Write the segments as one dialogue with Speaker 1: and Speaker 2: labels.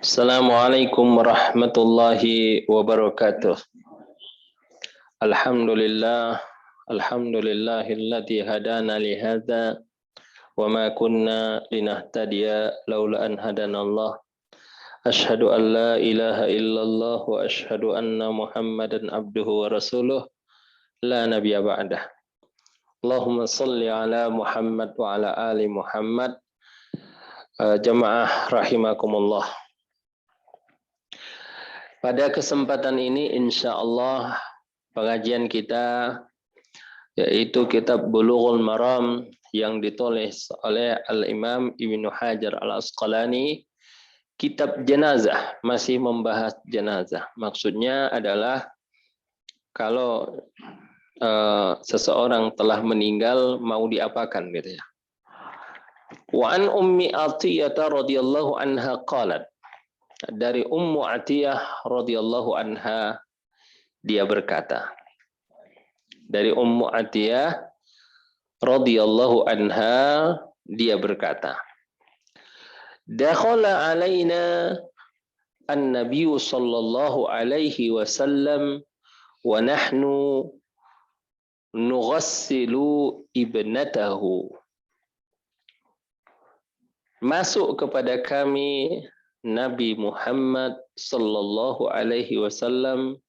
Speaker 1: Assalamualaikum warahmatullahi wabarakatuh. Alhamdulillahilladzi hadana li hadza wa ma kunna linahtadiya laula an hadanallah. Asyhadu an la ilaha illallah wa asyhadu anna Muhammadan abduhu wa rasuluh la nabiyya ba'dah. Allahumma shalli ala Muhammad wa ala ali Muhammad. Jamaah rahimakumullah. Pada kesempatan ini insya Allah pengajian kita yaitu kitab Bulughul Maram yang ditulis oleh Al-Imam Ibnu Hajar Al-Asqalani, kitab jenazah, masih membahas jenazah. Maksudnya adalah kalau seseorang telah meninggal mau diapakan gitu ya. Wa an Ummi Athiyyah radhiyallahu anha qalat, dari Ummu Atiyah radhiyallahu anha dia berkata, dari Ummu Atiyah radhiyallahu anha dia berkata, dakhala alaina an-nabiy sallallahu alaihi wasallam wa nahnu nughassilu ibnatahu. Masuk kepada kami Nabi Muhammad sallallahu alaihi wasallam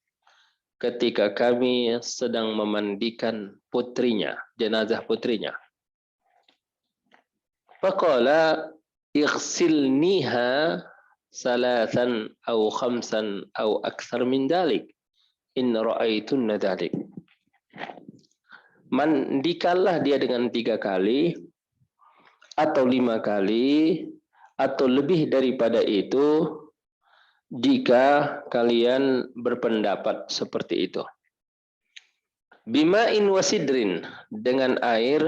Speaker 1: ketika kami sedang memandikan putrinya, jenazah putrinya. Faqala ighsilniha salatan aw khamsan aw akthar min dalik in ra'aitunna dalik. Mandikanlah dia dengan 3 kali atau 5 kali atau lebih daripada itu jika kalian berpendapat seperti itu. Bima'in wasidrin, dengan air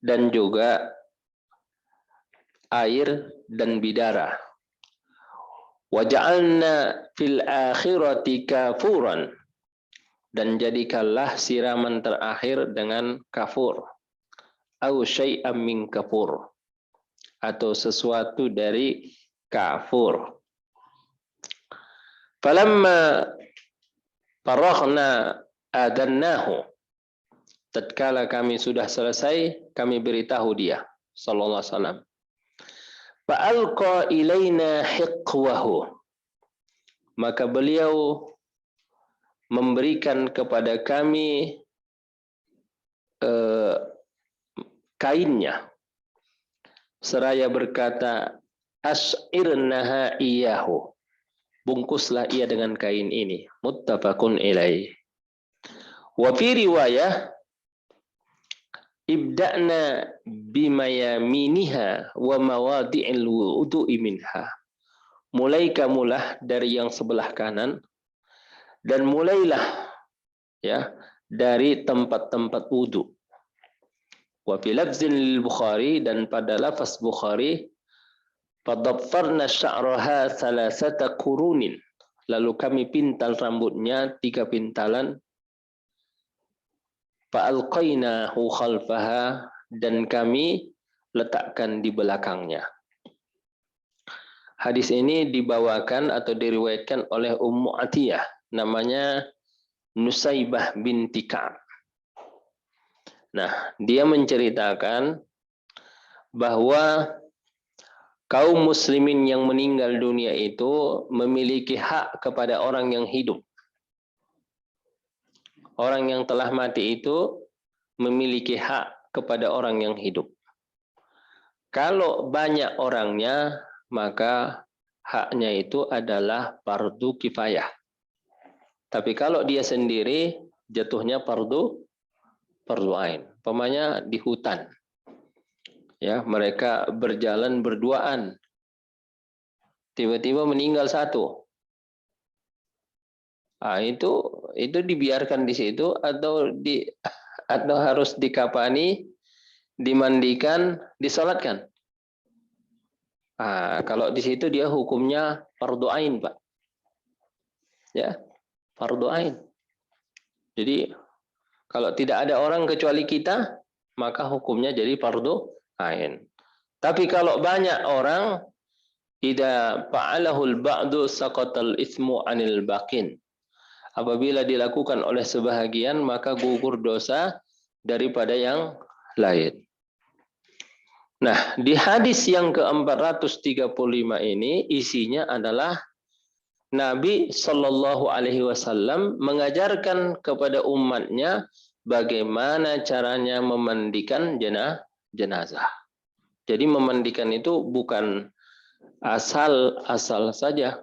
Speaker 1: dan juga air dan bidara. Waja'alna fil akhirati kafuran, dan jadikanlah siraman terakhir dengan kafur. Au syai'am min kafur, atau sesuatu dari kafur. Falamma faraghna adannahu, tatkala kami sudah selesai kami beritahu dia sallallahu alaihi wasallam. Fa alqa ilaina hiqwahu, maka beliau memberikan kepada kami kainnya seraya berkata, as'irnaha iyahu, bungkuslah ia dengan kain ini. Muttafaqun ilaih. Wa fi riwayah ibda'na bimayaminiha wa mawadi'il wudu'i minha, mulai kamulah dari yang sebelah kanan dan mulailah ya dari tempat-tempat wudu. Wa fi lafzil Bukhari, dan pada lafaz Bukhari, fadaffarna sya'raha thalathata qurunin, lalu kami pintal rambutnya 3 pintalan. Fa'alqainahu khalfaha, dan kami letakkan di belakangnya. Hadis ini dibawakan atau diriwayatkan oleh Ummu Atiyah, namanya Nusaybah binti Ka'ab. Nah, dia menceritakan bahwa kaum muslimin yang meninggal dunia itu memiliki hak kepada orang yang hidup. Orang yang telah mati itu memiliki hak kepada orang yang hidup. Kalau banyak orangnya, maka haknya itu adalah fardu kifayah. Tapi kalau dia sendiri, jatuhnya fardu ain. Umpamanya di hutan, ya, mereka berjalan berduaan, tiba-tiba meninggal satu. Nah, itu dibiarkan di situ atau harus dikafani, dimandikan, disolatkan. Nah, kalau di situ dia hukumnya fardu ain, Pak. Ya, fardu ain. Jadi kalau tidak ada orang kecuali kita, maka hukumnya jadi fardu ain. Tapi kalau banyak orang, idza fa'alahul ba'du saqatal itsmu 'anil baqin. Apabila dilakukan oleh sebahagian, maka gugur dosa daripada yang lain. Nah, di hadis yang ke-435 ini isinya adalah Nabi Shallallahu Alaihi Wasallam mengajarkan kepada umatnya bagaimana caranya memandikan jenazah. Jadi memandikan itu bukan asal saja,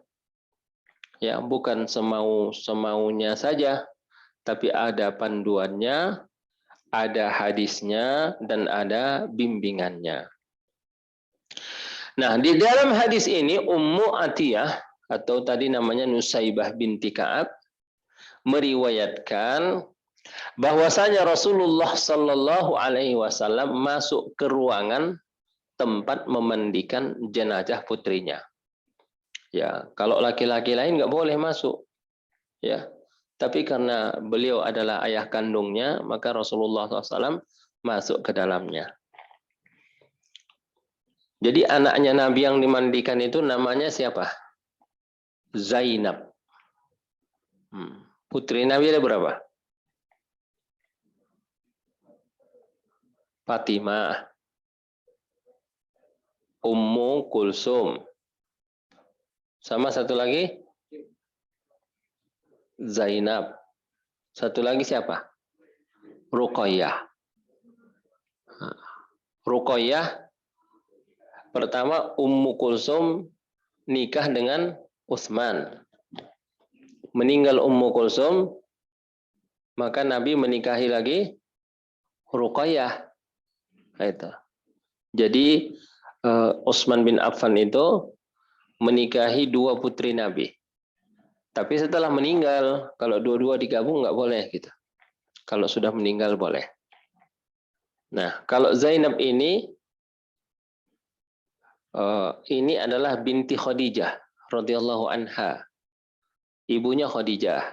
Speaker 1: ya, bukan semaunya saja, tapi ada panduannya, ada hadisnya, dan ada bimbingannya. Nah, di dalam hadis ini Ummu Atiyah atau tadi namanya Nusaibah binti Ka'ab meriwayatkan bahwasanya Rasulullah Shallallahu Alaihi Wasallam masuk ke ruangan tempat memandikan jenazah putrinya. Ya, kalau laki-laki lain nggak boleh masuk. Ya, tapi karena beliau adalah ayah kandungnya, maka Rasulullah SAW masuk ke dalamnya. Jadi anaknya Nabi yang dimandikan itu namanya siapa? Zainab. Putri Nabi ada berapa? Fatimah, Ummu Kulsum, sama satu lagi Zainab. Satu lagi siapa? Ruqayyah. Ruqayyah pertama Ummu Kulsum nikah dengan Utsman. Meninggal Ummu Kulsum, maka Nabi menikahi lagi Ruqayyah. Itu. Jadi Utsman bin Affan itu menikahi dua putri Nabi. Tapi setelah meninggal, kalau dua-dua digabung nggak boleh gitu. Kalau sudah meninggal boleh. Nah, kalau Zainab ini adalah binti Khadijah radhiyallahu anha. Ibunya Khadijah.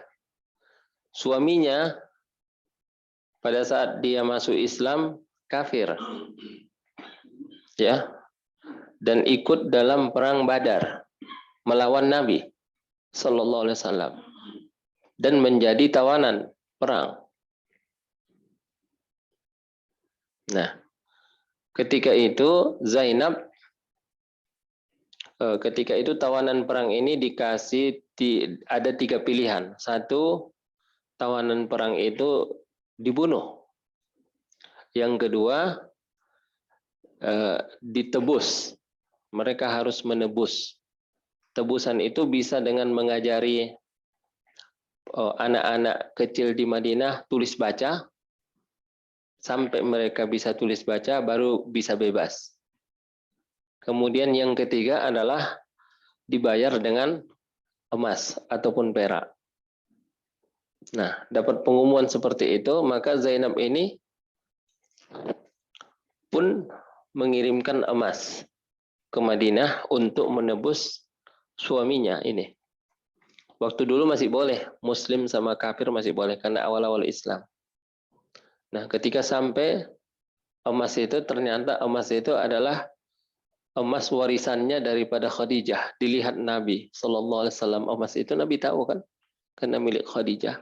Speaker 1: Suaminya pada saat dia masuk Islam kafir. Ya. Dan ikut dalam perang Badar melawan Nabi Sallallahu Alaihi Wasallam dan menjadi tawanan perang. Nah, ketika itu Zainab, ketika itu tawanan perang ini dikasih ada 3 pilihan. Satu, tawanan perang itu dibunuh. Yang kedua, ditebus. Mereka harus menebus. Tebusan itu bisa dengan mengajari anak-anak kecil di Madinah tulis baca, sampai mereka bisa tulis baca baru bisa bebas. Kemudian yang ketiga adalah dibayar dengan emas ataupun perak. Nah, dapat pengumuman seperti itu, maka Zainab ini pun mengirimkan emas ke Madinah untuk menebus suaminya ini. Waktu dulu masih boleh, Muslim sama kafir masih boleh karena awal-awal Islam. Nah, ketika sampai emas itu, ternyata emas itu adalah emas warisannya daripada Khadijah. Dilihat Nabi Sallallahu Alaihi Wasallam emas itu, Nabi tahu kan, karena milik Khadijah.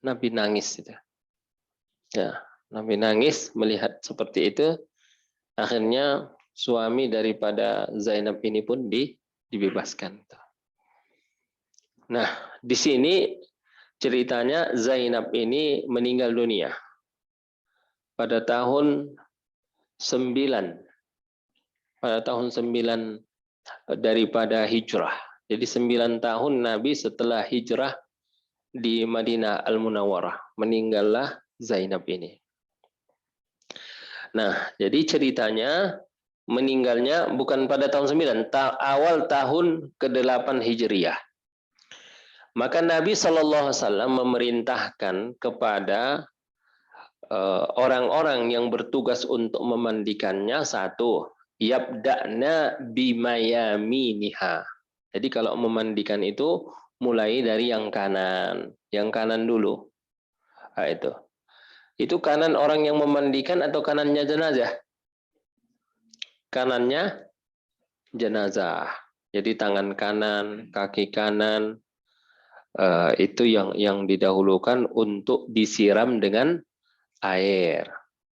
Speaker 1: Nabi nangis itu. Ya, Nabi nangis melihat seperti itu. Akhirnya suami daripada Zainab ini pun dibebaskan. Nah, di sini ceritanya Zainab ini meninggal dunia pada tahun 9. Pada tahun 9 daripada hijrah. Jadi 9 tahun Nabi setelah hijrah di Madinah Al-Munawwarah. Meninggallah Zainab ini. Nah, jadi ceritanya meninggalnya bukan pada tahun 9, awal tahun ke-8 Hijriah. Maka Nabi SAW memerintahkan kepada orang-orang yang bertugas untuk memandikannya, satu, yabda'na bimayaminiha. Jadi kalau memandikan itu mulai dari yang kanan dulu. Nah, itu. Itu kanan orang yang memandikan atau kanannya jenazah? kanannya jenazah. Jadi tangan kanan, kaki kanan itu yang didahulukan untuk disiram dengan air.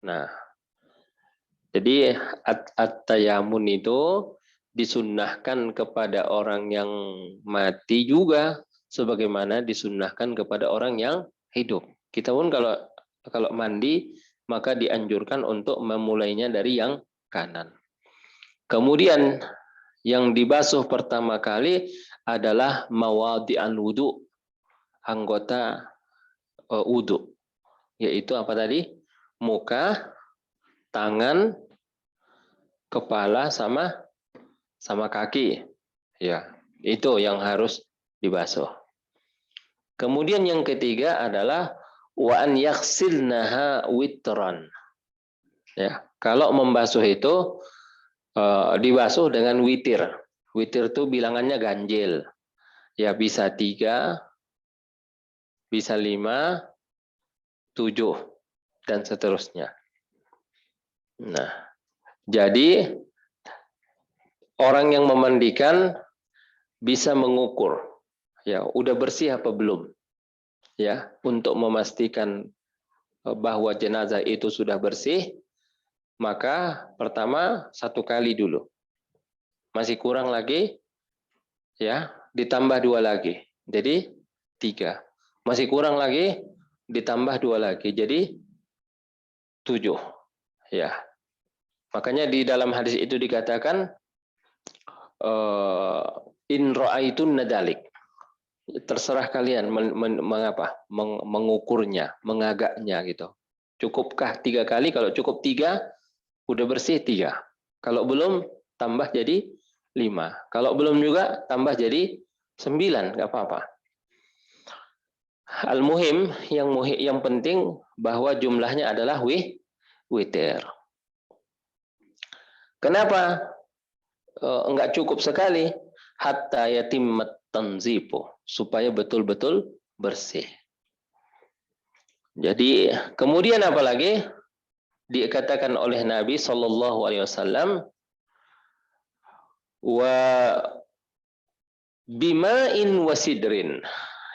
Speaker 1: Nah, jadi at-tayamun itu disunnahkan kepada orang yang mati juga sebagaimana disunnahkan kepada orang yang hidup. Kita pun kalau mandi maka dianjurkan untuk memulainya dari yang kanan. Kemudian yang dibasuh pertama kali adalah mawadhi'al wudu, anggota wudu, yaitu apa tadi? Muka, tangan, kepala sama kaki. Ya, itu yang harus dibasuh. Kemudian yang ketiga adalah wa an yaghsilnaha witran. Ya, kalau membasuh itu dibasuh dengan witir. Witir itu bilangannya ganjil. Ya, bisa 3, bisa 5, 7, dan seterusnya. Nah, jadi orang yang memandikan bisa mengukur, ya, udah bersih apa belum, ya, untuk memastikan bahwa jenazah itu sudah bersih. Maka pertama 1 kali dulu, masih kurang lagi, ya, ditambah 2 lagi, jadi 3, masih kurang lagi, ditambah 2 lagi, jadi 7, ya. Makanya di dalam hadis itu dikatakan in ra'aitun nadalik, terserah kalian mengukurnya, mengagaknya gitu. Cukupkah 3 kali? Kalau cukup 3, udah bersih 3. Kalau belum, tambah jadi 5. Kalau belum juga, tambah jadi 9, nggak apa-apa. Al-muhim, yang penting bahwa jumlahnya adalah witir. Kenapa enggak cukup sekali? Hatta yatimmat tanzifu, supaya betul-betul bersih. Jadi kemudian apalagi dikatakan oleh Nabi Shallallahu Alaihi Wasallam, wa bima'in wasidrin,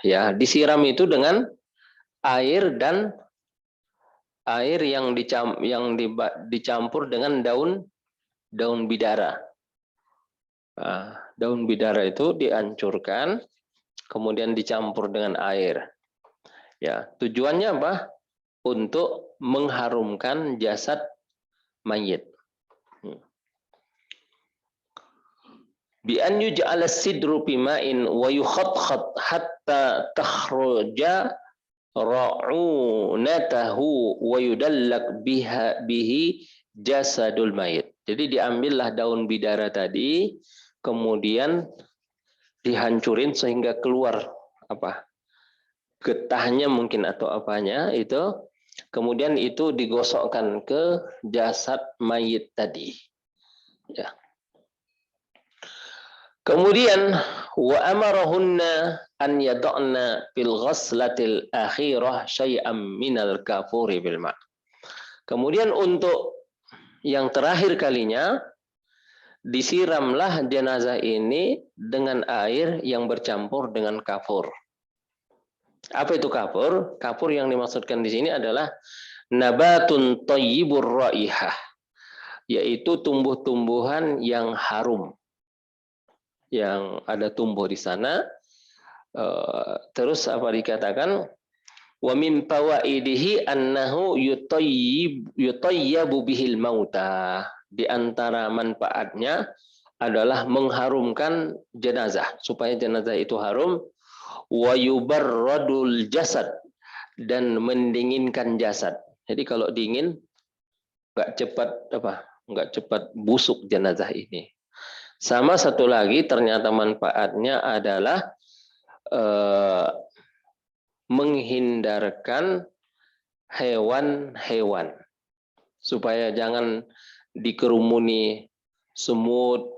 Speaker 1: ya, disiram itu dengan air dan air yang dicampur dengan daun bidara. Nah, daun bidara itu dihancurkan, kemudian dicampur dengan air. Ya, tujuannya apa? Untuk mengharumkan jasad mayit. Bi an yuj'ala sidru bima'in wa yukhatkhat hatta takhruja ra'unatahu wa yudallak bihi jasadul mayit. Jadi diambillah daun bidara tadi, kemudian dihancurin sehingga keluar getahnya mungkin atau apanya itu, kemudian itu digosokkan ke jasad mayit tadi, ya. Kemudian wa amarahunna an yad'na fil ghaslatil akhirah syai'am minal kafuri bil ma'. Kemudian untuk yang terakhir kalinya, disiramlah jenazah ini dengan air yang bercampur dengan kafur. Apa itu kafur? Kafur yang dimaksudkan di sini adalah nabatun thayyibur raihah, yaitu tumbuh-tumbuhan yang harum, yang ada tumbuh di sana. Terus apa dikatakan? Wa min fawaidihi annahu yutayyabu bihil mauta. Di antara manfaatnya adalah mengharumkan jenazah, supaya jenazah itu harum. Wa yubarradul jasad, dan mendinginkan jasad. Jadi kalau dingin nggak cepat busuk jenazah ini. Sama satu lagi ternyata manfaatnya adalah menghindarkan hewan-hewan, supaya jangan dikerumuni semut,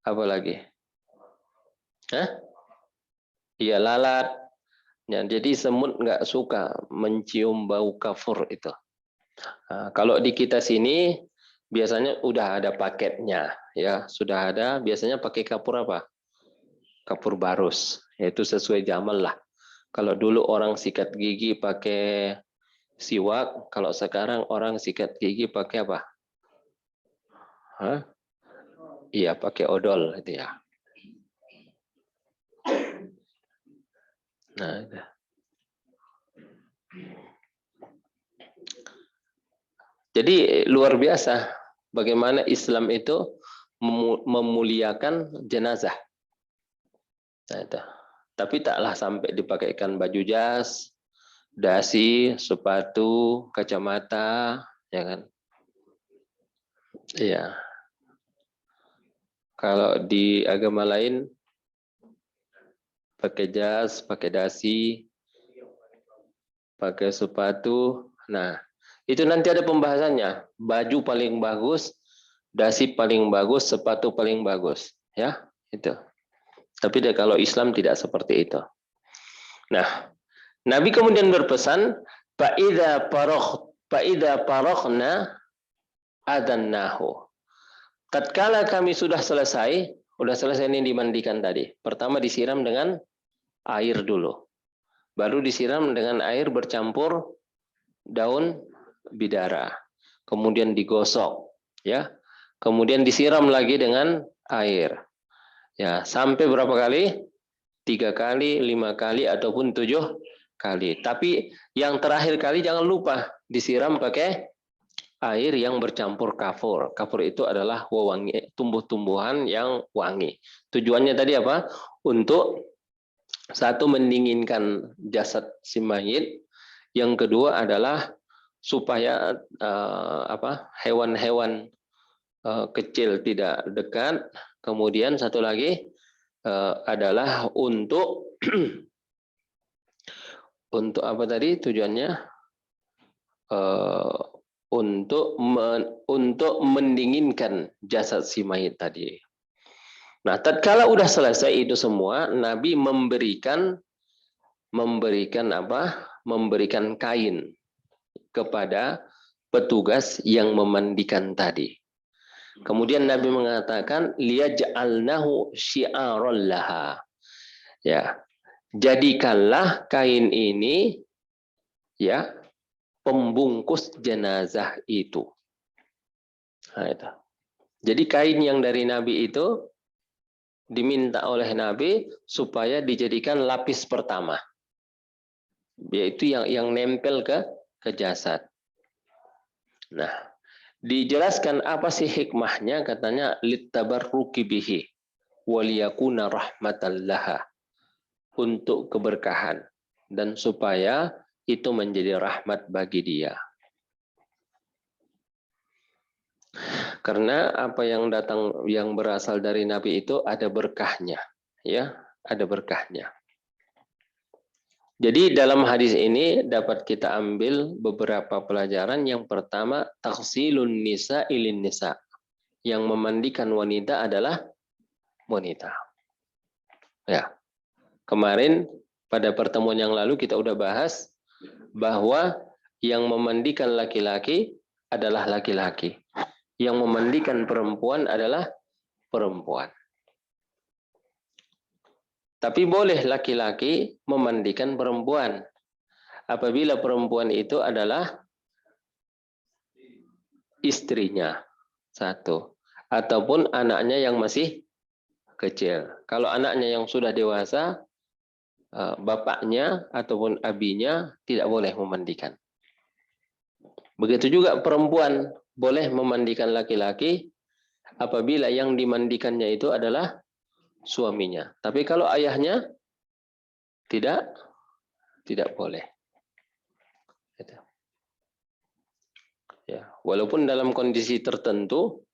Speaker 1: apalagi, iya, lalat. Ya, jadi semut nggak suka mencium bau kafur itu. Nah, kalau di kita sini biasanya udah ada paketnya, ya sudah ada. Biasanya pakai kapur apa? Kapur barus, yaitu sesuai zaman lah. Kalau dulu orang sikat gigi pakai siwak, kalau sekarang orang sikat gigi pakai apa? Hah? Iya, pakai odol itu ya. Nah, jadi luar biasa bagaimana Islam itu memuliakan jenazah. Nah, itu. Tapi taklah sampai dipakaikan baju jas, dasi, sepatu, kacamata, ya kan? Iya. Kalau di agama lain pakai jas, pakai dasi, pakai sepatu. Nah, itu nanti ada pembahasannya. Baju paling bagus, dasi paling bagus, sepatu paling bagus, ya. Itu. Tapi kalau Islam tidak seperti itu. Nah, Nabi kemudian berpesan, Fa'idha parokhna adannahu. Tatkala kami sudah selesai ini dimandikan tadi. Pertama disiram dengan air dulu. Baru disiram dengan air bercampur daun bidara. Kemudian digosok, ya. Kemudian disiram lagi dengan air. Ya, sampai berapa kali? 3 kali, 5 kali, ataupun 7 kali. Tapi yang terakhir kali jangan lupa disiram pakai air yang bercampur kafur. Kafur itu adalah wewangi, tumbuh-tumbuhan yang wangi. Tujuannya tadi apa? Untuk satu, mendinginkan jasad si mayit. Yang kedua adalah supaya hewan-hewan kecil tidak dekat. Kemudian satu lagi adalah untuk untuk apa tadi tujuannya? Untuk mendinginkan jasad si mayit tadi. Nah, tatkala udah selesai itu semua, Nabi memberikan apa? Memberikan kain kepada petugas yang memandikan tadi. Kemudian Nabi mengatakan, liyaj'alnahu syi'aran laha. Ya. Jadikanlah kain ini ya pembungkus jenazah itu. Nah, itu. Jadi kain yang dari Nabi itu diminta oleh Nabi supaya dijadikan lapis pertama, yaitu yang nempel ke jasad. Nah, dijelaskan apa sih hikmahnya? Katanya littabarruki bihi waliyakuna rahmatan laha, untuk keberkahan dan supaya itu menjadi rahmat bagi dia. Karena apa yang datang, yang berasal dari Nabi itu ada berkahnya, ya, ada berkahnya. Jadi dalam hadis ini dapat kita ambil beberapa pelajaran. Yang pertama, taghsilun nisa ilin nisa. Yang memandikan wanita adalah wanita. Ya. Kemarin pada pertemuan yang lalu kita udah bahas bahwa yang memandikan laki-laki adalah laki-laki. Yang memandikan perempuan adalah perempuan. Tapi boleh laki-laki memandikan perempuan apabila perempuan itu adalah istrinya, satu, ataupun anaknya yang masih kecil. Kalau anaknya yang sudah dewasa, bapaknya ataupun abinya tidak boleh memandikan. Begitu juga perempuan boleh memandikan laki-laki apabila yang dimandikannya itu adalah suaminya. Tapi kalau ayahnya tidak boleh. Ya, walaupun dalam kondisi tertentu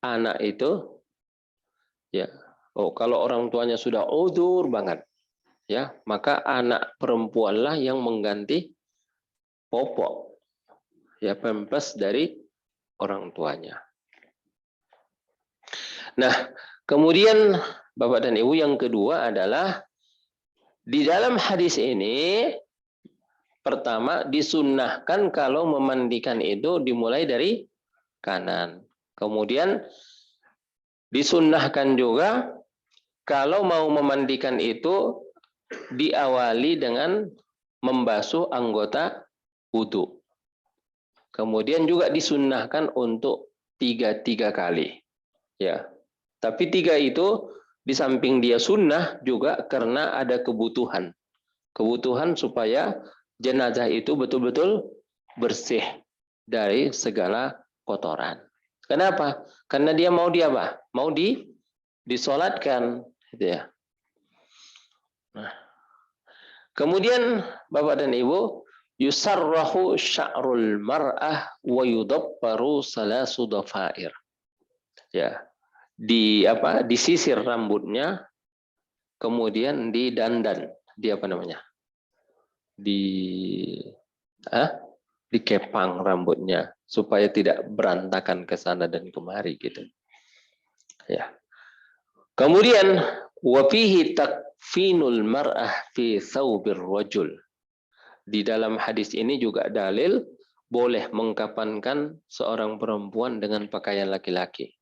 Speaker 1: anak itu ya, kalau orang tuanya sudah udzur banget, ya, maka anak perempuanlah yang mengganti popok, ya, pempes dari orang tuanya. Nah, kemudian Bapak dan Ibu, yang kedua adalah di dalam hadis ini pertama disunnahkan kalau memandikan itu dimulai dari kanan. Kemudian disunnahkan juga kalau mau memandikan itu diawali dengan membasuh anggota wudhu. Kemudian juga disunnahkan untuk tiga kali. Ya, tapi 3 itu di samping dia sunnah juga karena ada kebutuhan supaya jenazah itu betul-betul bersih dari segala kotoran. Kenapa? Karena dia mau apa? Mau disolatkan, gitu ya. Nah, kemudian Bapak dan Ibu, yusarrahu sya'rul mar'ah wa yudabbaru salasu dhafair. Ya, disisir rambutnya, kemudian didandan, dikepang rambutnya supaya tidak berantakan ke sana dan kemari gitu. Ya. Kemudian wa fihi takfinul mar'ah fi thawbir rajul. Di dalam hadis ini juga dalil boleh mengkafankan seorang perempuan dengan pakaian laki-laki.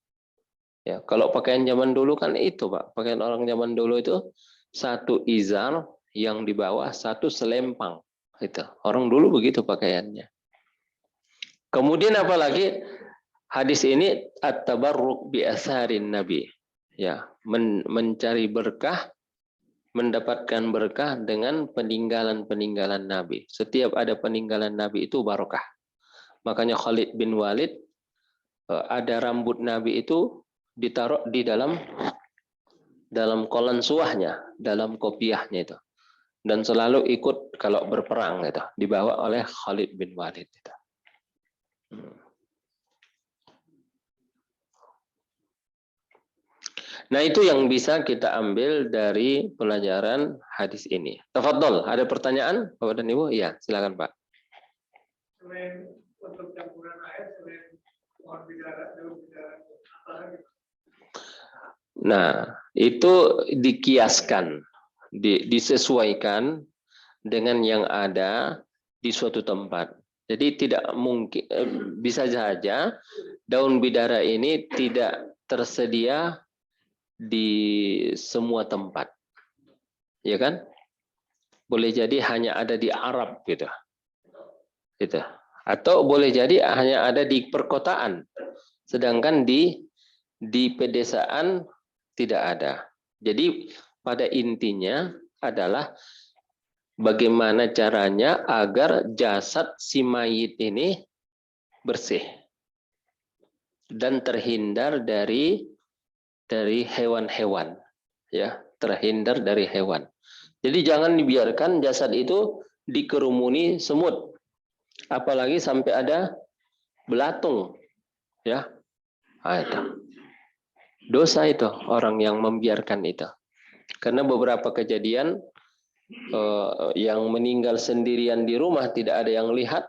Speaker 1: Ya, kalau pakaian zaman dulu kan itu, Pak. Pakaian orang zaman dulu itu satu izar yang di bawah satu selempang. Itu. Orang dulu begitu pakaiannya. Kemudian apalagi hadis ini at-tabarruk bi atharin nabi. Ya, mencari berkah, mendapatkan berkah dengan peninggalan-peninggalan nabi. Setiap ada peninggalan nabi itu barokah. Makanya Khalid bin Walid ada rambut nabi itu ditaruh di dalam kolan suahnya, dalam kopiahnya itu. Dan selalu ikut kalau berperang itu, dibawa oleh Khalid bin Walid itu. Nah, itu yang bisa kita ambil dari pelajaran hadis ini. Tafadhol, ada pertanyaan Bapak dan Ibu? Iya, silakan Pak.
Speaker 2: Selain untuk campuran air, selain pohon bidara, daun bidara, apa lagi?
Speaker 1: Nah, itu dikiaskan, disesuaikan dengan yang ada di suatu tempat. Jadi tidak mungkin, bisa saja daun bidara ini tidak tersedia di semua tempat. Ya kan? Boleh jadi hanya ada di Arab gitu. Gitu. Atau boleh jadi hanya ada di perkotaan. Sedangkan di pedesaan tidak ada. Jadi pada intinya adalah bagaimana caranya agar jasad si mayit ini bersih dan terhindar dari hewan-hewan, ya, terhindar dari hewan. Jadi jangan dibiarkan jasad itu dikerumuni semut, apalagi sampai ada belatung, ya. Nah, itu. Dosa itu orang yang membiarkan itu. Karena beberapa kejadian yang meninggal sendirian di rumah tidak ada yang lihat,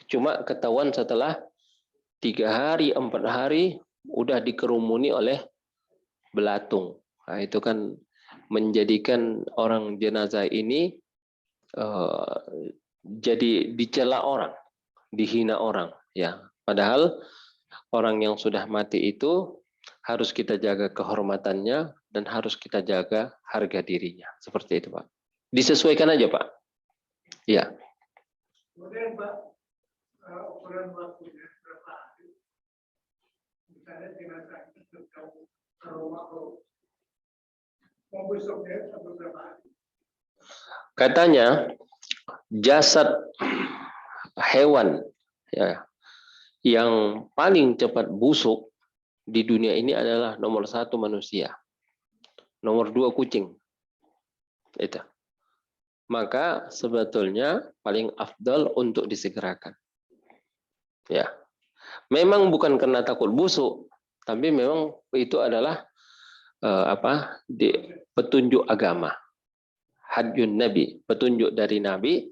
Speaker 1: cuma ketahuan setelah 3 hari, 4 hari udah dikerumuni oleh belatung. Nah, itu kan menjadikan orang jenazah ini jadi dicela orang, dihina orang, ya. Padahal orang yang sudah mati itu harus kita jaga kehormatannya dan harus kita jaga harga dirinya. Seperti itu, Pak. Disesuaikan aja, Pak. Ya.
Speaker 2: Kemudian Pak, ukuran waktunya berapa hari? Misalnya jenazah itu jauh ke rumah mau besoknya sampai berapa hari?
Speaker 1: Katanya jasad hewan, ya, yang paling cepat busuk di dunia ini adalah nomor 1 manusia, nomor 2 kucing. Itu. Maka sebetulnya paling afdal untuk disegerakan. Ya, memang bukan karena takut busuk, tapi memang itu adalah petunjuk agama, hadjun Nabi, petunjuk dari Nabi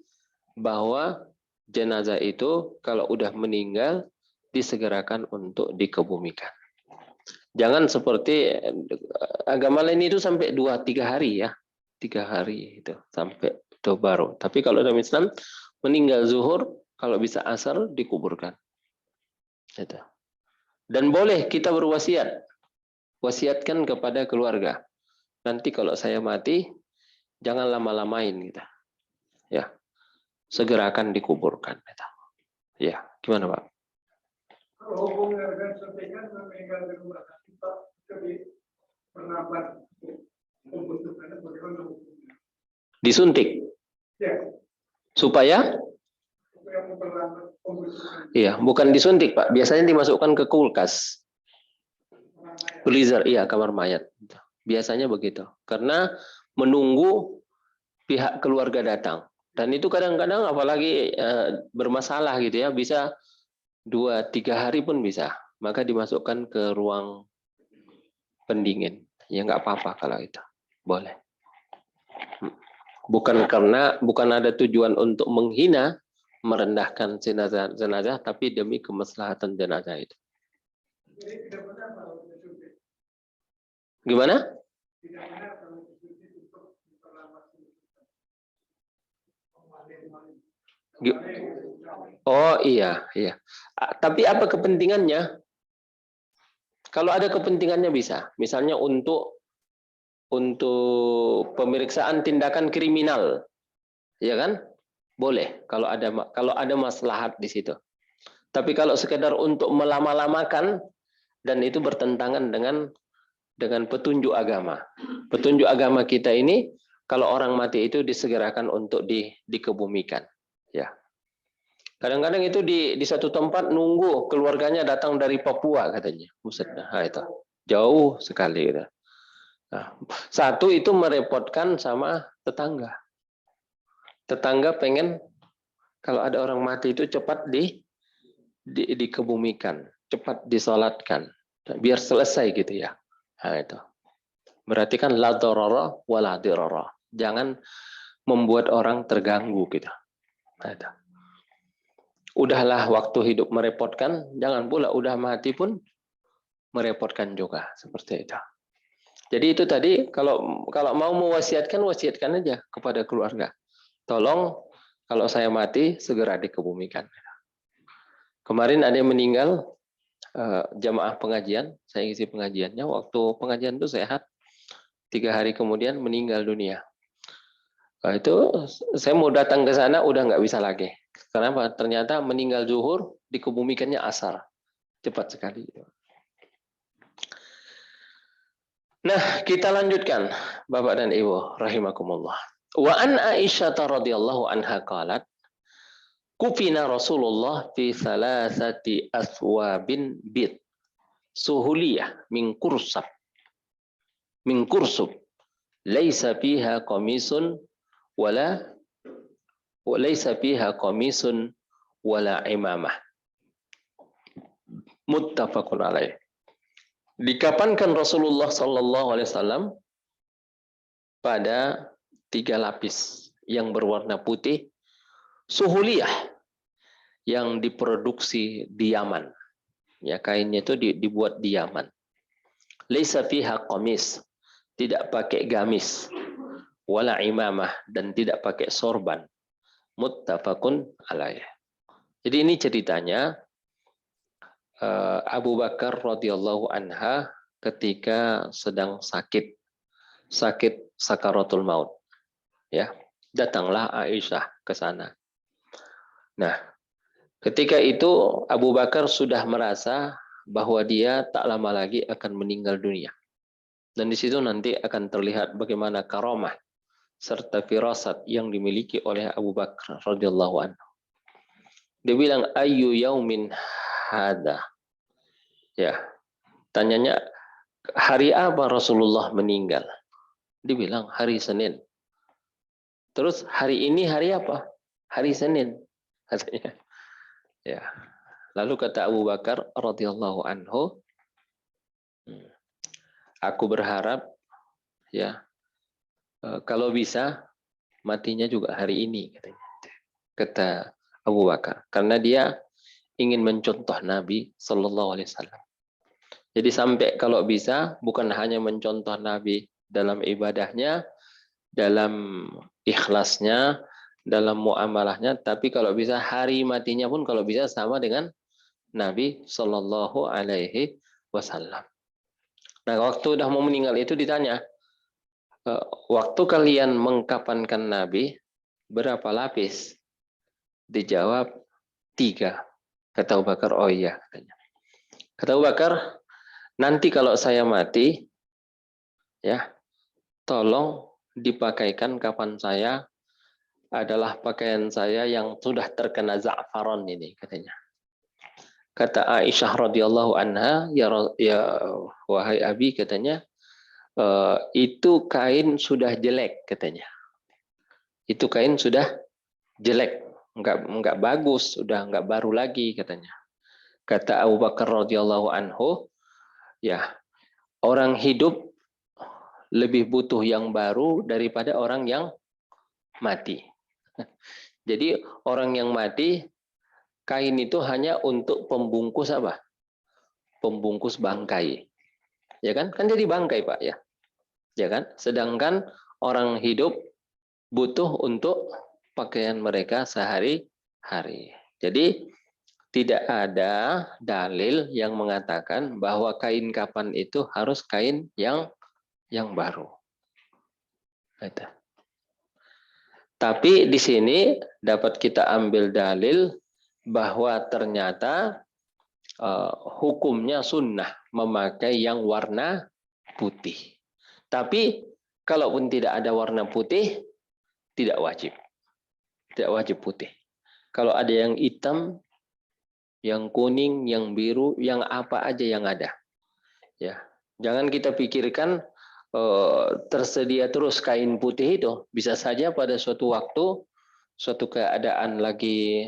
Speaker 1: bahwa jenazah itu kalau udah meninggal disegerakan untuk dikebumikan. Jangan seperti agama lain itu sampai 2-3 hari ya. 3 hari itu sampai itu baru. Tapi kalau dalam Islam meninggal zuhur, kalau bisa asar dikuburkan. Itu. Dan boleh kita berwasiat. Wasiatkan kepada keluarga. Nanti kalau saya mati, jangan lama-lamain kita. Ya. Segera akan dikuburkan. Ya, gimana Pak?
Speaker 2: Kalau hubungan dengan suntikan meninggal di rumah sakit, Pak, itu bernafas pembusukannya bagaimana hukumnya?
Speaker 1: Disuntik?
Speaker 2: Ya.
Speaker 1: Supaya
Speaker 2: Memperlambat pembusukan.
Speaker 1: Iya, bukan disuntik Pak. Biasanya dimasukkan ke kulkas. Freezer, iya, kamar mayat. Biasanya begitu. Karena menunggu pihak keluarga datang. Dan itu kadang-kadang apalagi bermasalah gitu ya, bisa 2-3 hari pun bisa. Maka dimasukkan ke ruang pendingin. Ya nggak apa-apa kalau itu. Boleh. Bukan ada tujuan untuk menghina, merendahkan jenazah, tapi demi kemaslahatan jenazah itu.
Speaker 2: Jadi tidak benar kalau disuntik.
Speaker 1: Gimana?
Speaker 2: Tidak benar kalau disuntik untuk memperlambat pembusukan.
Speaker 1: Oh iya. Tapi apa kepentingannya? Kalau ada kepentingannya bisa. Misalnya untuk pemeriksaan tindakan kriminal, ya kan? Boleh kalau ada maslahat di situ. Tapi kalau sekedar untuk melama-lamakan, dan itu bertentangan dengan petunjuk agama. Petunjuk agama kita ini, kalau orang mati itu disegerakan untuk dikebumikan. Ya. Kadang-kadang itu di satu tempat nunggu keluarganya datang dari Papua katanya. Buset, nah itu jauh sekali. Gitu. Nah, satu itu merepotkan sama tetangga. Tetangga pengen kalau ada orang mati itu cepat dikebumikan, cepat disolatkan, biar selesai gitu ya. Nah, itu. Berarti kan la darara wa la dirara. Jangan membuat orang terganggu gitu. Nah, itu. Udahlah waktu hidup merepotkan, jangan pula udah mati pun merepotkan juga seperti itu. Jadi itu tadi kalau mau mewasiatkan, wasiatkan aja kepada keluarga. Tolong kalau saya mati segera dikebumikan. Kemarin ada yang meninggal jamaah pengajian, saya isi pengajiannya. Waktu pengajian itu sehat, 3 hari kemudian meninggal dunia. Nah, itu saya mau datang ke sana udah nggak bisa lagi. Kenapa? Ternyata meninggal zuhur, dikebumikannya asar. Cepat sekali. Nah, kita lanjutkan, Bapak dan Ibu, rahimakumullah. Wa an Aisyah radhiyallahu anha qalat, kufina Rasulullah fi thalathati aswabin bid suhuliyah min kursub laisa fiha qamisun wala imamah. Muttafaqun alaih. Dikapankan Rasulullah sallallahu alaihi wasallam pada 3 lapis yang berwarna putih suhuliyah yang diproduksi di Yaman. Ya, kainnya itu dibuat di Yaman. Laisa fiha qamis, tidak pakai gamis, wala imamah, dan tidak pakai sorban. Muttafaqun alaih. Jadi ini ceritanya Abu Bakar radhiyallahu anha ketika sedang sakit sakaratul maut. Ya, datanglah Aisyah ke sana. Nah, ketika itu Abu Bakar sudah merasa bahwa dia tak lama lagi akan meninggal dunia. Dan di situ nanti akan terlihat bagaimana karamah serta firasat yang dimiliki oleh Abu Bakar radhiyallahu anhu. Dia bilang ayyu yaumin hada. Ya. Tanyanya hari apa Rasulullah meninggal? Dia bilang hari Senin. Terus hari ini hari apa? Hari Senin katanya. Ya. Lalu kata Abu Bakar radhiyallahu anhu, aku berharap ya kalau bisa matinya juga hari ini katanya. Kata Abu Bakar, karena dia ingin mencontoh Nabi sallallahu alaihi wasallam. Jadi sampai kalau bisa bukan hanya mencontoh Nabi dalam ibadahnya, dalam ikhlasnya, dalam muamalahnya, tapi kalau bisa hari matinya pun kalau bisa sama dengan Nabi Shallallahu Alaihi Wasallam. Nah, waktu udah mau meninggal itu ditanya, waktu kalian mengkafankan Nabi berapa lapis? Dijawab 3. Kata Abu Bakar, oh iya katanya. Kata Abu Bakar, nanti kalau saya mati, ya, tolong dipakaikan kafan saya adalah pakaian saya yang sudah terkena za'faron ini katanya. Kata Aisyah radhiyallahu anha, ya wahai Abi katanya, itu kain sudah jelek katanya. Itu kain sudah jelek, enggak bagus, sudah enggak baru lagi katanya. Kata Abu Bakar radhiyallahu anhu, ya, orang hidup lebih butuh yang baru daripada orang yang mati. Jadi orang yang mati, kain itu hanya untuk pembungkus apa? Pembungkus bangkai. Ya kan? Kan jadi bangkai, Pak, ya. Ya kan? Sedangkan orang hidup butuh untuk pakaian mereka sehari-hari. Jadi tidak ada dalil yang mengatakan bahwa kain kafan itu harus kain yang baru. Gitu. Tapi di sini dapat kita ambil dalil bahwa ternyata hukumnya sunnah memakai yang warna putih. Tapi kalaupun tidak ada warna putih, tidak wajib. Tidak wajib putih. Kalau ada yang hitam, yang kuning, yang biru, yang apa aja yang ada. Ya, jangan kita pikirkan tersedia terus kain putih itu. Bisa saja pada suatu waktu, suatu keadaan lagi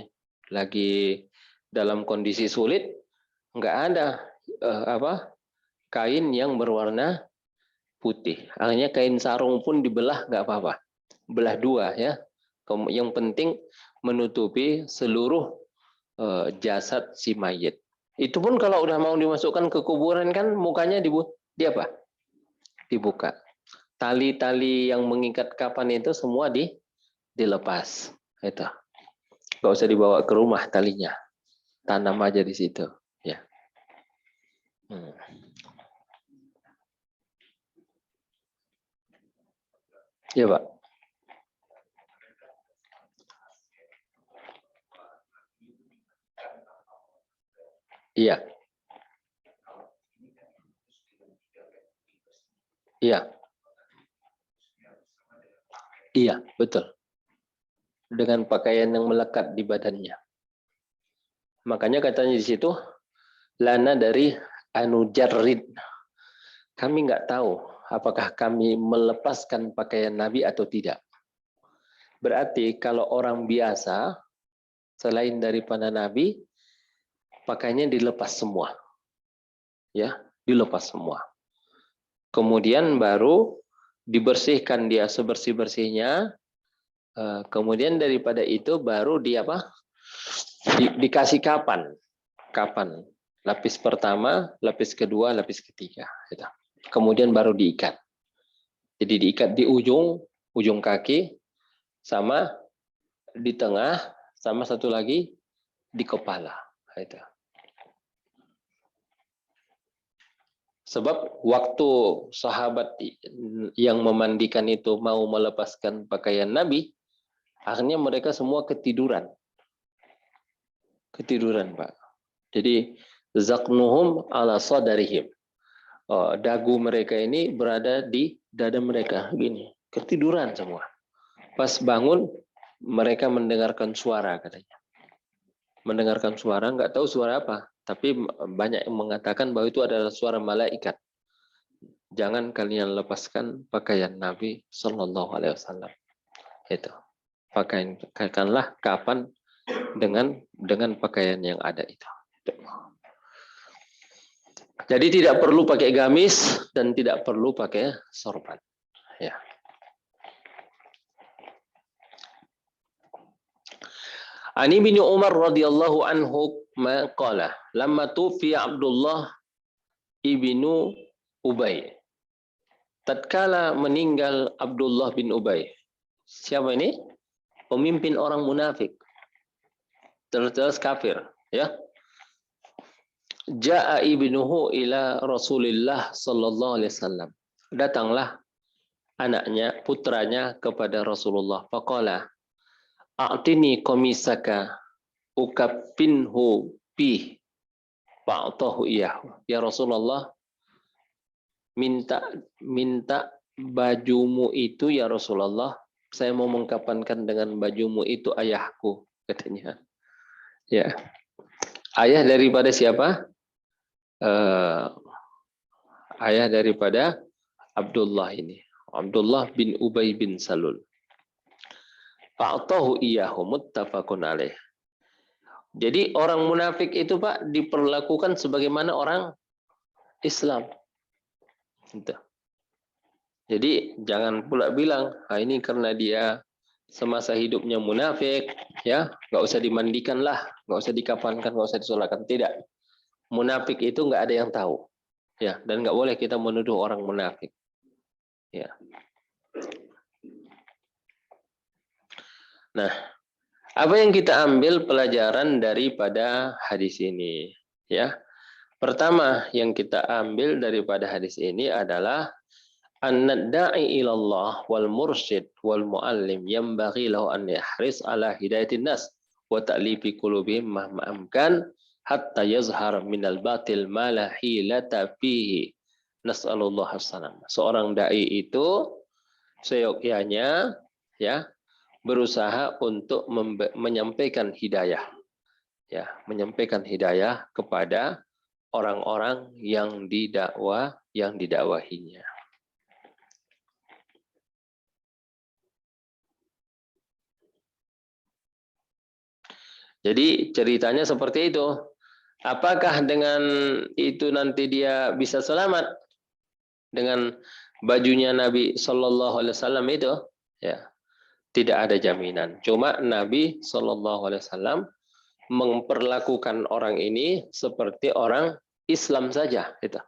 Speaker 1: dalam kondisi sulit, nggak ada kain yang berwarna putih. Akhirnya kain sarung pun dibelah nggak apa-apa, belah 2 ya. Yang penting menutupi seluruh jasad si mayit. Itu pun kalau udah mau dimasukkan ke kuburan kan mukanya dibuka. Tali-tali yang mengikat kafan itu semua dilepas. Itu. Nggak usah dibawa ke rumah talinya. Tanam aja di situ. Ya. Ya, Pak. Iya. Iya. Iya, betul. Dengan pakaian yang melekat di badannya. Makanya katanya di situ, lana dari anujarrid. Kami nggak tahu apakah kami melepaskan pakaian Nabi atau tidak. Berarti kalau orang biasa, selain daripada Nabi, pakaiannya dilepas semua. Ya, dilepas semua. Kemudian baru dibersihkan dia sebersih-bersihnya. Kemudian daripada itu baru dikasih kapan. Lapis pertama, lapis kedua, lapis ketiga. Kemudian baru diikat. Jadi diikat di ujung kaki, sama di tengah, sama satu lagi di kepala. Itu. Sebab waktu sahabat yang memandikan itu mau melepaskan pakaian Nabi, akhirnya mereka semua ketiduran. Ketiduran, Pak. Jadi zaknuhum ala sadarihim. Dagu mereka ini berada di dada mereka, gini. Ketiduran semua. Pas bangun, mereka mendengarkan suara katanya. Mendengarkan suara, nggak tahu suara apa. Tapi banyak yang mengatakan bahwa itu adalah suara malaikat. Jangan kalian lepaskan pakaian Nabi Shallallahu Alaihi Wasallam. Itu. Pakaikanlah kapan dengan pakaian yang ada itu. Jadi tidak perlu pakai gamis dan tidak perlu pakai sorban. Ya. Ani bin Umar radhiyallahu anhu qala lamma tufi Abdullah ibnu Ubay. Tatkala meninggal Abdullah bin Ubay. Siapa ini? Pemimpin orang munafik. Terus kafir, ya. Ja'a ibnuhu ila Rasulillah sallallahu alaihi wasallam. Datanglah anaknya, putranya kepada Rasulullah. Faqala, a'tini qamisaka ukaffinhu bih. Fa'atahu iyahu. Ya Rasulullah, minta bajumu itu ya Rasulullah. Saya mau mengkafankan dengan bajumu itu ayahku, katanya. Ya. Ayah daripada siapa? Ayah daripada Abdullah ini. Abdullah bin Ubay bin Salul. Fa'atahu iyahu muttafaqun alaih. Jadi orang munafik itu Pak diperlakukan sebagaimana orang Islam. Gitu. Jadi jangan pula bilang, ini karena dia semasa hidupnya munafik, ya nggak usah dimandikan lah, nggak usah dikafankan, nggak usah disolatkan. Tidak. Munafik itu nggak ada yang tahu, ya, dan nggak boleh kita menuduh orang munafik. Ya. Nah, apa yang kita ambil pelajaran daripada hadis ini? Ya, pertama yang kita ambil daripada hadis ini adalah an-da'i ilallah wal mursyid wal muallim yanbaghi lahu an yahris ala hidayatin nas wa ta'lifi qulubihim mahma'amkan hatta yazhar minal batil ma la hilata fihi. Nas'alullah as-salam. Seorang dai itu seyogyanya ya berusaha untuk menyampaikan hidayah, ya, menyampaikan hidayah kepada orang-orang yang didakwahinya. Jadi ceritanya seperti itu. Apakah dengan itu nanti dia bisa selamat dengan bajunya Nabi Shallallahu Alaihi Wasallam itu? Ya, tidak ada jaminan. Cuma Nabi Shallallahu Alaihi Wasallam memperlakukan orang ini seperti orang Islam saja, gitu.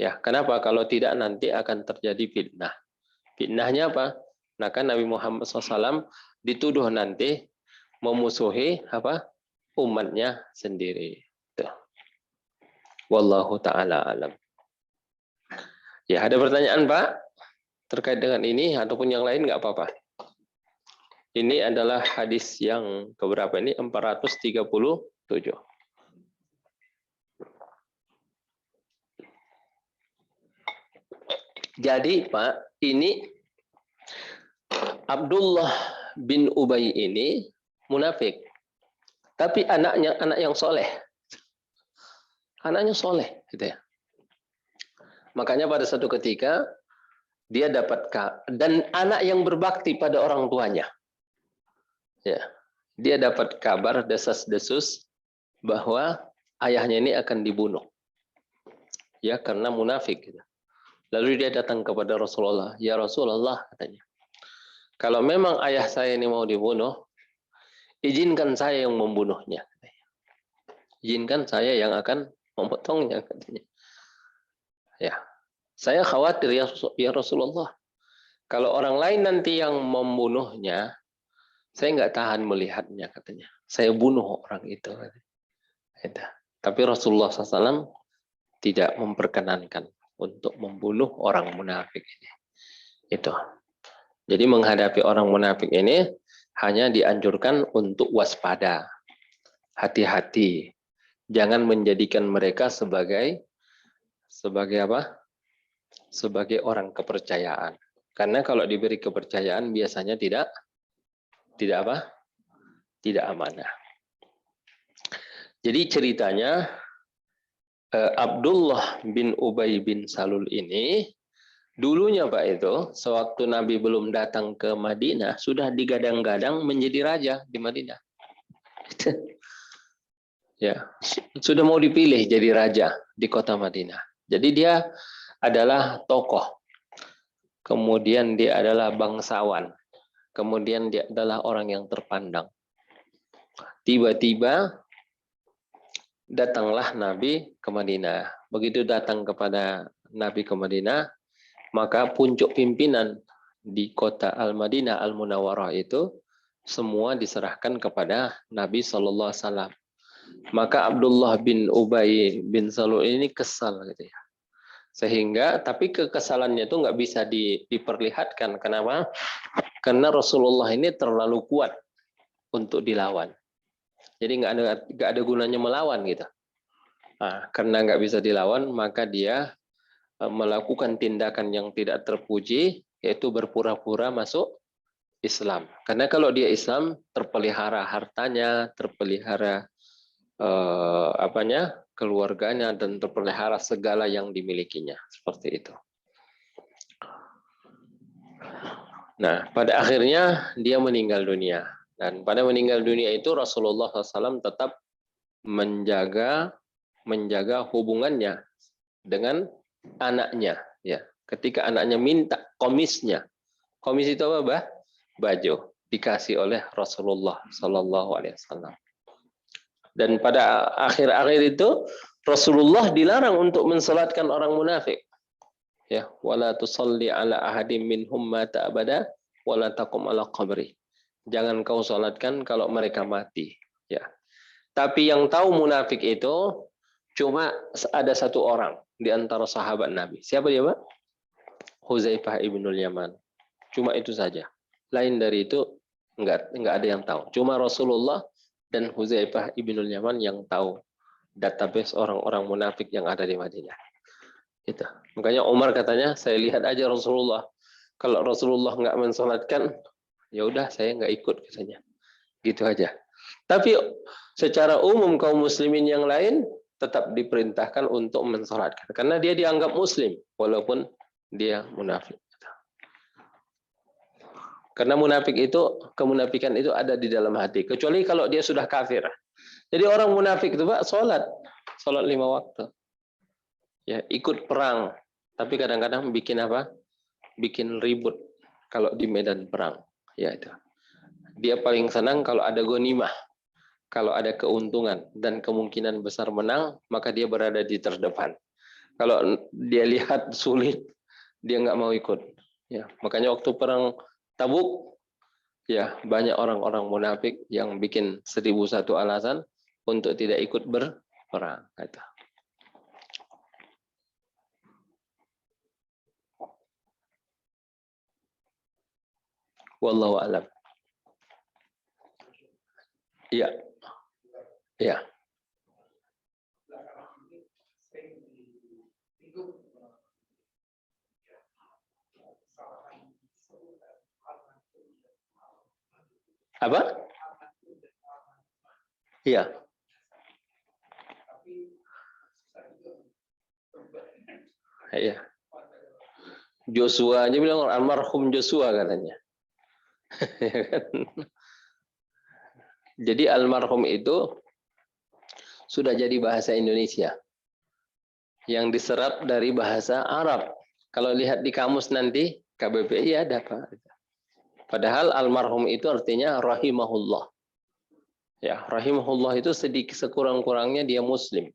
Speaker 1: Ya, kenapa? Kalau tidak nanti akan terjadi fitnah. Fitnahnya apa? Nah, kan Nabi Muhammad SAW dituduh nanti memusuhi apa? Umatnya sendiri. Tuh. Wallahu taala alam. Ya, ada pertanyaan Pak terkait dengan ini ataupun yang lain nggak apa-apa. Ini adalah hadis yang keberapa ini? 437. Jadi Pak, ini Abdullah bin Ubay ini munafik. Tapi anaknya anak yang soleh. Anaknya soleh, gitu ya. Makanya pada satu ketika dia dapat dan anak yang berbakti pada orang tuanya. Ya, dia dapat kabar desas-desus bahwa ayahnya ini akan dibunuh. Ya, karena munafik. Gitu. Lalu dia datang kepada Rasulullah. Ya Rasulullah, katanya. Kalau memang ayah saya ini mau dibunuh, izinkan saya yang membunuhnya. Izinkan saya yang akan memotongnya, katanya. Ya, saya khawatir ya Rasulullah. Kalau orang lain nanti yang membunuhnya, saya nggak tahan melihatnya, katanya. Saya bunuh orang itu. Tapi Rasulullah SAW tidak memperkenankan untuk membunuh orang munafik ini. Itu. Jadi menghadapi orang munafik ini hanya dianjurkan untuk waspada. Hati-hati. Jangan menjadikan mereka sebagai apa? Sebagai orang kepercayaan. Karena kalau diberi kepercayaan biasanya tidak apa? Tidak amanah. Jadi ceritanya Abdullah bin Ubay bin Salul ini dulunya Pak itu sewaktu Nabi belum datang ke Madinah sudah digadang-gadang menjadi raja di Madinah. Ya, sudah mau dipilih jadi raja di kota Madinah. Jadi dia adalah tokoh. Kemudian dia adalah bangsawan. Kemudian dia adalah orang yang terpandang. Tiba-tiba datanglah Nabi ke Madinah. Begitu datang kepada Nabi ke Madinah, maka puncuk pimpinan di kota Al-Madinah Al-Munawwarah itu semua diserahkan kepada Nabi Sallallahu Alaihi Wasallam. Maka Abdullah bin Ubay bin Salul ini kesal gitu ya. Sehingga tapi kekesalannya itu nggak bisa diperlihatkan. Kenapa? Karena Rasulullah ini terlalu kuat untuk dilawan. Jadi nggak ada gunanya melawan gitu. Nah, karena nggak bisa dilawan, maka dia melakukan tindakan yang tidak terpuji, yaitu berpura-pura masuk Islam. Karena kalau dia Islam, terpelihara hartanya, terpelihara keluarganya, dan terpelihara segala yang dimilikinya. Seperti itu. Nah, pada akhirnya dia meninggal dunia. Dan pada meninggal dunia itu Rasulullah SAW tetap menjaga hubungannya dengan anaknya. Ya, ketika anaknya minta komisnya, komis itu apa, Bah? Baju dikasih oleh Rasulullah SAW. Dan pada akhir-akhir itu Rasulullah dilarang untuk mensalatkan orang munafik. Ya, wala tusalli ala ahadim minhum mata abada wala taqum ala qabri. Jangan kau salatkan kalau mereka mati, ya. Tapi yang tahu munafik itu cuma ada satu orang di antara sahabat Nabi. Siapa dia, Pak? Huzaifah ibnul Yaman. Cuma itu saja. Lain dari itu enggak ada yang tahu. Cuma Rasulullah dan Huzaifah ibnul Yaman yang tahu database orang-orang munafik yang ada di Madinah. Itu. Makanya Umar katanya, saya lihat aja Rasulullah. Kalau Rasulullah nggak mensalatkan, ya udah saya nggak ikut katanya. Gitu aja. Tapi secara umum kaum muslimin yang lain tetap diperintahkan untuk mensalatkan karena dia dianggap muslim walaupun dia munafik. Karena kemunafikan itu ada di dalam hati, kecuali kalau dia sudah kafir. Jadi orang munafik itu, Pak, salat 5 waktu. Ya, ikut perang, tapi kadang-kadang bikin apa? Bikin ribut kalau di medan perang. Ya itu. Dia paling senang kalau ada ghanimah, kalau ada keuntungan dan kemungkinan besar menang, maka dia berada di terdepan. Kalau dia lihat sulit, dia nggak mau ikut. Ya, makanya waktu perang Tabuk, ya banyak orang-orang munafik yang bikin 1001 alasan untuk tidak ikut berperang. Gitu. Wallahu a'lam. Iya. Iya. Apa? Iya. Iya. Joshua aja bilang almarhum Joshua katanya. Jadi almarhum itu sudah jadi bahasa Indonesia yang diserap dari bahasa Arab. Kalau lihat di kamus nanti KBBI ada Pak. Padahal almarhum itu artinya rahimahullah. Ya, rahimahullah itu sedikit sekurang-kurangnya dia muslim.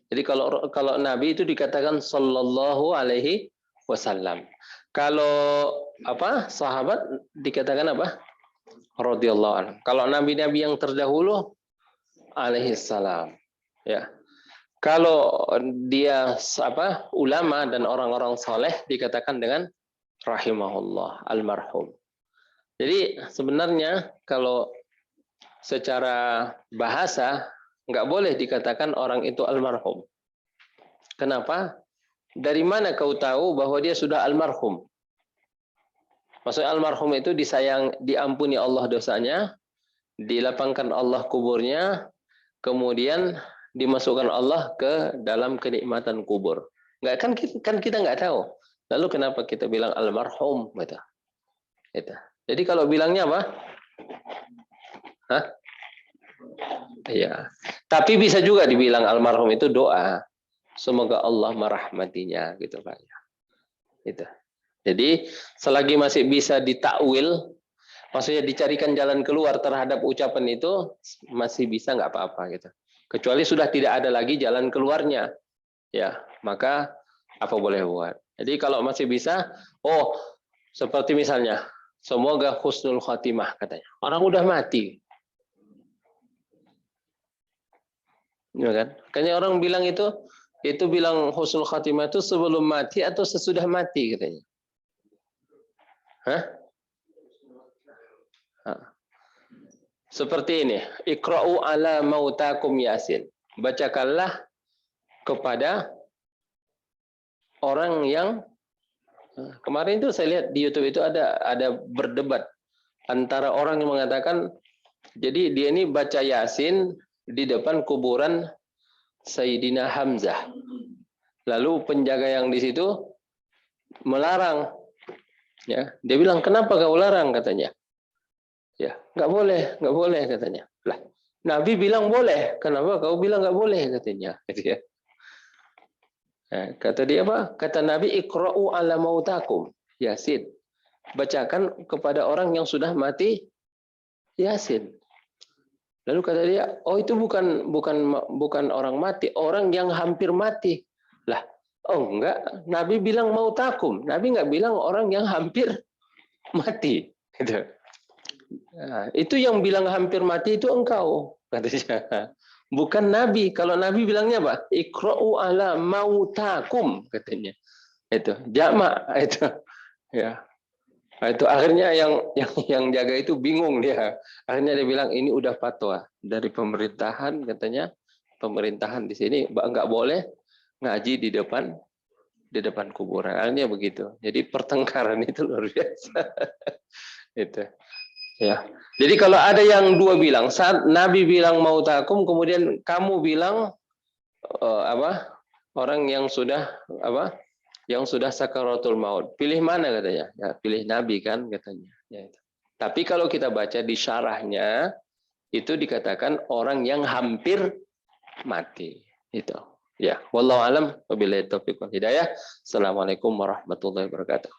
Speaker 1: Jadi kalau Nabi itu dikatakan sallallahu alaihi wasallam. Kalau sahabat dikatakan apa? Radhiyallahu anhu. Kalau nabi-nabi yang terdahulu alaihi salam. Ya. Kalau dia ulama dan orang-orang soleh dikatakan dengan rahimahullah, almarhum. Jadi sebenarnya kalau secara bahasa nggak boleh dikatakan orang itu almarhum. Kenapa? Dari mana kau tahu bahwa dia sudah almarhum? Maksudnya almarhum itu diampuni Allah dosanya, dilapangkan Allah kuburnya, kemudian dimasukkan Allah ke dalam kenikmatan kubur. Kan kita nggak tahu. Lalu kenapa kita bilang almarhum? Gitu. Jadi kalau bilangnya apa? Hah? Iya. Tapi bisa juga dibilang almarhum itu doa. Semoga Allah merahmatinya, gitu Pak. Gitu. Jadi selagi masih bisa ditakwil, maksudnya dicarikan jalan keluar terhadap ucapan itu, masih bisa nggak apa-apa gitu. Kecuali sudah tidak ada lagi jalan keluarnya, ya maka apa boleh buat. Jadi kalau masih bisa, seperti misalnya, semoga husnul khatimah katanya. Orang udah mati. Ya kan? Kayaknya orang bilang itu bilang husnul khatimah itu sebelum mati atau sesudah mati katanya. Hah? Seperti ini, Iqra'u ala mautakum Yasin. Bacakanlah kepada orang yang kemarin itu saya lihat di YouTube itu ada berdebat antara orang yang mengatakan jadi dia ini baca Yasin di depan kuburan Sayyidina Hamzah. Lalu penjaga yang di situ melarang. Ya, dia bilang, "Kenapa kau larang?" katanya. Ya, nggak boleh katanya. Lah, Nabi bilang boleh, kenapa kau bilang nggak boleh katanya. Kata dia apa? Kata Nabi, Iqra'u ala mautakum Yasin. Bacakan kepada orang yang sudah mati Yasin. Lalu kata dia, oh itu bukan orang mati, orang yang hampir mati. Lah, oh enggak, Nabi bilang mautakum. Nabi nggak bilang orang yang hampir mati. Gitu. Nah, itu yang bilang hampir mati itu engkau, katanya. Bukan Nabi. Kalau Nabi bilangnya apa? Iqra'u ala mautakum, katanya. Itu jamak itu. Ya. Nah, itu akhirnya yang jaga itu bingung dia. Akhirnya dia bilang ini udah fatwa dari pemerintahan, katanya. Pemerintahan di sini nggak boleh ngaji di depan kuburan. Akhirnya begitu. Jadi pertengkaran itu luar biasa. Itu. Ya. Jadi kalau ada yang dua bilang, saat Nabi bilang mautakum, kemudian kamu bilang orang yang sudah yang sudah sakaratul maut, pilih mana katanya? Ya, pilih Nabi kan katanya. Ya, itu. Tapi kalau kita baca di syarahnya itu dikatakan orang yang hampir mati. Itu. Ya, wallahu alam wabillahi taufiq wal hidayah. Assalamualaikum warahmatullahi wabarakatuh.